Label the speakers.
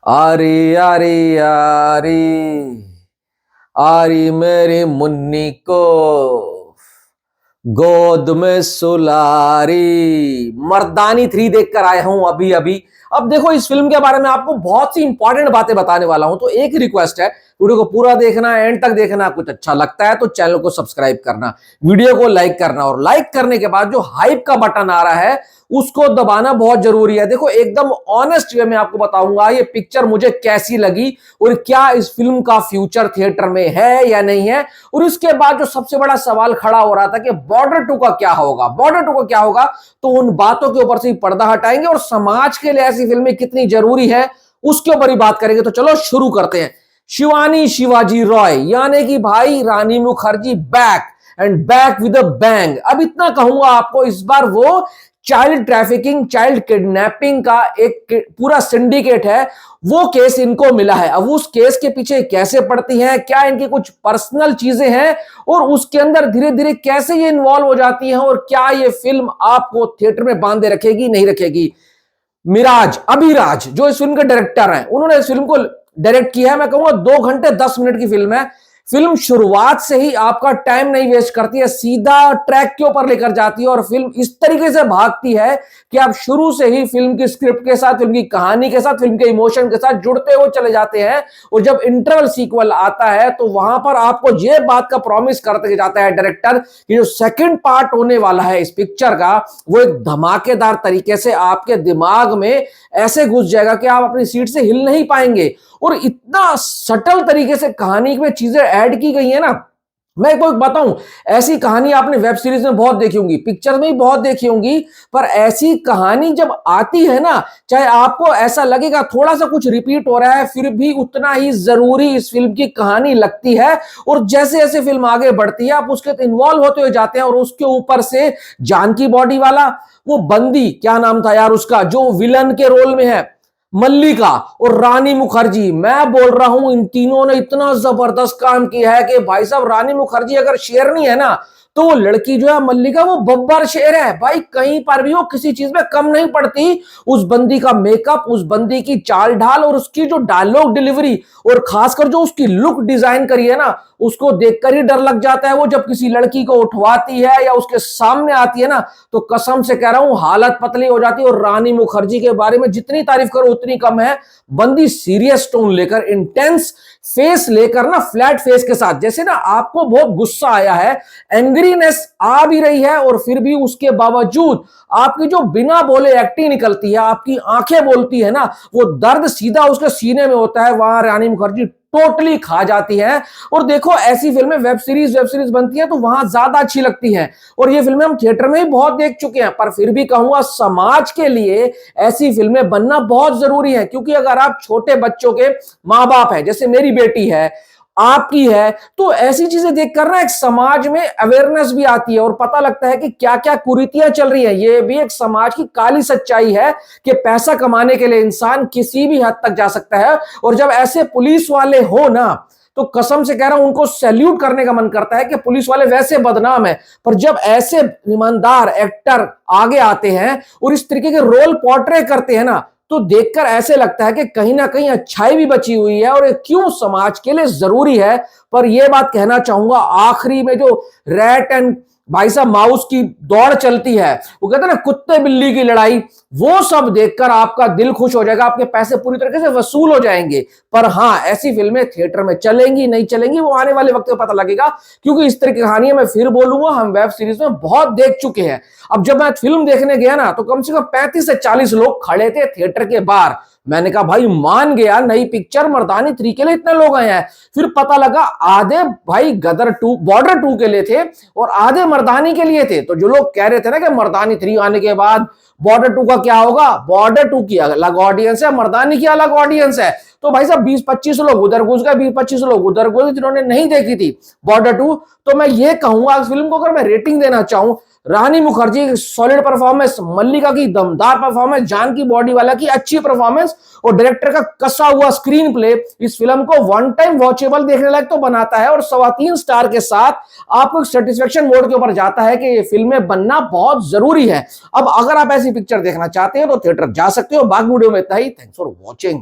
Speaker 1: आरी आरी आरी आरी मेरी मुन्नी को गोद में सुलारी। मर्दानी 3 देखकर आया हूं अभी अभी। अब देखो, इस फिल्म के बारे में आपको बहुत सी इंपॉर्टेंट बातें बताने वाला हूं, तो एक ही रिक्वेस्ट है, वीडियो को पूरा देखना, एंड तक देखना। कुछ अच्छा लगता है तो चैनल को सब्सक्राइब करना, वीडियो को लाइक करना, और लाइक करने के बाद जो हाइप का बटन आ रहा है उसको दबाना बहुत जरूरी है। देखो, एकदम ऑनेस्ट वे में आपको बताऊंगा ये पिक्चर मुझे कैसी लगी और क्या इस फिल्म का फ्यूचर थिएटर में है या नहीं है। और इसके बाद जो सबसे बड़ा सवाल खड़ा हो रहा था कि बॉर्डर 2 का क्या होगा, बॉर्डर 2 का क्या होगा, तो उन बातों के ऊपर से ही पर्दा हटाएंगे और समाज के लिए ऐसी फिल्में कितनी जरूरी है उसके ऊपर ही बात करेंगे। तो चलो शुरू करते हैं। शिवानी शिवाजी रॉय यानी कि भाई Rani Mukherjee back and back with a bang. अब इतना कहूंगा आपको, इस बार वो चाइल्ड ट्रैफिकिंग, चाइल्ड किडनैपिंग का एक पूरा सिंडिकेट है, वो केस इनको मिला है। अब उस केस के पीछे कैसे पड़ती हैं, क्या इनकी कुछ पर्सनल चीजें हैं और उसके अंदर धीरे धीरे कैसे ये इन्वॉल्व हो जाती हैं, और क्या ये फिल्म आपको थिएटर में बांधे रखेगी नहीं रखेगी। मिराज अभिराज जो इस फिल्म के डायरेक्टर हैं, उन्होंने इस फिल्म को डायरेक्ट किया है। मैं कहूंगा 2 घंटे 10 मिनट की फिल्म है। फिल्म शुरुआत से ही आपका टाइम नहीं वेस्ट करती है, सीधा ट्रैक के ऊपर लेकर जाती है और फिल्म इस तरीके से भागती है कि आप शुरू से ही फिल्म की स्क्रिप्ट के साथ, फिल्म की कहानी के साथ, फिल्म के इमोशन के साथ जुड़ते हुए चले जाते हैं। और जब इंटरवल सीक्वल आता है तो वहां पर आपको यह बात का प्रॉमिस करते जाता है डायरेक्टर कि जो सेकंड पार्ट होने वाला है इस पिक्चर का, वो एक धमाकेदार तरीके से आपके दिमाग में ऐसे घुस जाएगा कि आप अपनी सीट से हिल नहीं पाएंगे। और इतना सटल तरीके से कहानी में चीजें ऐड की गई है ना, मैं कोई बताऊं, ऐसी कहानी आपने वेब सीरीज में बहुत देखी होंगी, पिक्चर में भी बहुत देखी होंगी, पर ऐसी कहानी जब आती है ना, चाहे आपको ऐसा लगेगा थोड़ा सा कुछ रिपीट हो रहा है, फिर भी उतना ही जरूरी इस फिल्म की कहानी लगती है। और जैसे जैसे फिल्म आगे बढ़ती है आप उसके इन्वॉल्व होते हुए जाते हैं। और उसके ऊपर से जानकी बॉडी वाला वो बंदी, क्या नाम था यार उसका, जो विलन के रोल में है, मल्लिका और रानी मुखर्जी, मैं बोल रहा हूं इन तीनों ने इतना जबरदस्त काम किया है कि भाई साहब, रानी मुखर्जी अगर शेरनी है ना, तो वो लड़की जो है मल्लिका, वो बब्बर शेर है भाई। कहीं पर भी वो किसी चीज में कम नहीं पड़ती। उस बंदी का मेकअप, उस बंदी की चाल ढाल और उसकी जो डायलॉग डिलीवरी, और खासकर जो उसकी लुक डिजाइन करी है ना, उसको देखकर ही डर लग जाता है। वो जब किसी लड़की को उठवाती है या उसके सामने आती है ना, तो कसम से कह रहा हूं हालत पतली हो जाती है। और रानी मुखर्जी के बारे में जितनी तारीफ करो उतनी कम है। बंदी सीरियस टोन लेकर, इंटेंस फेस लेकर ना, फ्लैट फेस के साथ, जैसे ना आपको बहुत गुस्सा आया है, एंग्रीनेस आ भी रही है, और फिर भी उसके बावजूद आपकी जो बिना बोले एक्टिंग निकलती है, आपकी आंखें बोलती है ना, वो दर्द सीधा उसके सीने में होता है। वहां रानी मुखर्जी टोटली खा जाती है। और देखो, ऐसी फिल्में वेब सीरीज बनती है तो वहां ज्यादा अच्छी लगती हैं, और ये फिल्में हम थिएटर में ही बहुत देख चुके हैं। पर फिर भी कहूंगा, समाज के लिए ऐसी फिल्में बनना बहुत जरूरी है, क्योंकि अगर आप छोटे बच्चों के माँ बाप हैं, जैसे मेरी बेटी है, आपकी है, तो ऐसी चीजें देखकर ना एक समाज में अवेयरनेस भी आती है और पता लगता है कि क्या क्या कुरीतियां चल रही हैं। ये भी एक समाज की काली सच्चाई है कि पैसा कमाने के लिए इंसान किसी भी हद तक जा सकता है। और जब ऐसे पुलिस वाले हो ना, तो कसम से कह रहा हूं, उनको सैल्यूट करने का मन करता है कि पुलिस वाले वैसे बदनाम है, पर जब ऐसे ईमानदार एक्टर आगे आते हैं और इस तरीके के रोल पोर्ट्रे करते हैं ना, तो देखकर ऐसे लगता है कि कहीं ना कहीं अच्छाई भी बची हुई है और ये क्यों समाज के लिए जरूरी है। पर यह बात कहना चाहूंगा, आखिरी में जो रैट एंड भाई साहब माउस की दौड़ चलती है, वो कहते हैं ना कुत्ते बिल्ली की लड़ाई, वो सब देखकर आपका दिल खुश हो जाएगा, आपके पैसे पूरी तरीके से वसूल हो जाएंगे। पर हां, ऐसी फिल्में थिएटर में चलेंगी नहीं चलेंगी, वो आने वाले वक्त में पता लगेगा, क्योंकि इस तरह की कहानियां मैं फिर बोलूंगा हम वेब सीरीज में बहुत देख चुके हैं। अब जब मैं फिल्म देखने गया ना, तो कम से कम 35 से 40 लोग खड़े थे थिएटर के बाहर। मैंने कहा भाई, मान गया नई पिक्चर मर्दानी 3 के लिए इतने लोग आए हैं। फिर पता लगा आधे भाई गदर 2, बॉर्डर 2 के लिए थे और आधे मर्दानी के लिए थे। तो जो लोग कह रहे थे ना कि मर्दानी 3 आने के बाद बॉर्डर 2 का क्या होगा, बॉर्डर 2 की अलग ऑडियंस है, मर्दानी की अलग ऑडियंस है। तो भाई साहब 20-25 लोग उधर घुस गए, 20-25 लोग उधर घुस, जिन्होंने नहीं देखी थी बॉर्डर 2। तो मैं ये कहूंगा, इस फिल्म को अगर मैं रेटिंग देना चाहूं, रानी मुखर्जी की सॉलिड परफॉर्मेंस, मल्लिका की दमदार परफॉर्मेंस, जानकी बॉडी वाला की अच्छी परफॉर्मेंस और डायरेक्टर का कसा हुआ स्क्रीन प्ले इस फिल्म को वन टाइम वॉचेबल देखने लायक तो बनाता है। और 3.25 स्टार के साथ आपको सेटिस्फेक्शन मोड के ऊपर जाता है कि ये फिल्में बनना बहुत जरूरी है। अब अगर आप ऐसी पिक्चर देखना चाहते हो तो थिएटर जा सकते हो। बाकी वीडियो में इतना ही। Thanks for watching.